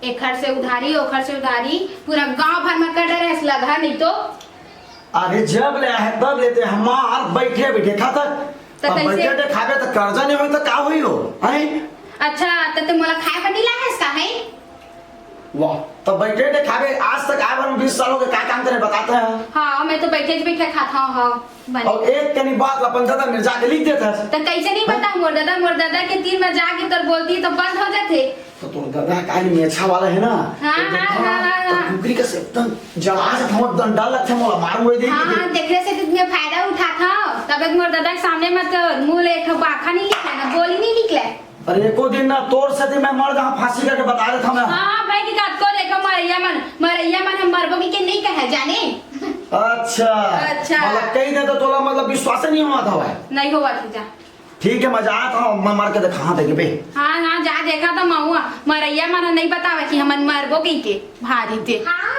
एक घर से उधारी ओखर से उधारी पूरा गांव भर में कर रहे लगा नहीं तो। अरे जब ले है तब लेते हमार बैठे बैठे खाता तो कैसे बैठे खाबे तो कर्जा नहीं होई तो का होई हो हैं। अच्छा तो तुम मला खाए पर नहीं ला है इसका है। वाह तो बैठे बैठे खाबे आज तक आए बार 20 साल हो गए क्या काम करे बताते हैं। हाँ मैं तो बैठे बैठे खाता हूँ। हाँ और एक कनी बात अपन दादा मिर्जा के लिख देता तो कैसे नहीं बता मोर दादा के तीर में जाके तो बोलती तो बंद हो जाते। तो तुम दादा काली में अच्छा वाला है ना। हाँ तो हाँ हाँ तो कुकरी का सेक्टन जला से हम डंडा लगते मोला मार मोई देगी। हाँ देखने से कितने फायदा उठा था तब एक मोर दादा के सामने मत मुंह ले एक बाखा नहीं निकला ना बोली नहीं निकले। अरे एको दिन ना तोड़ से मैं मर जहाँ फांसी करके बता रहा था मैं। हाँ भाई की बात को देखो मरैया मन हम मरबो की नहीं कहे जाने। अच्छा मतलब कहीं दे तो तोला मतलब विश्वास नहीं हुआ था भाई। नहीं हुआ था जा ठीक है मैं जा था मैं मार के देखा देखे बे। हाँ हाँ जा देखा तो महुआ मरैया मन नहीं बतावे कि हमन मरबो की के भारी थे। हाँ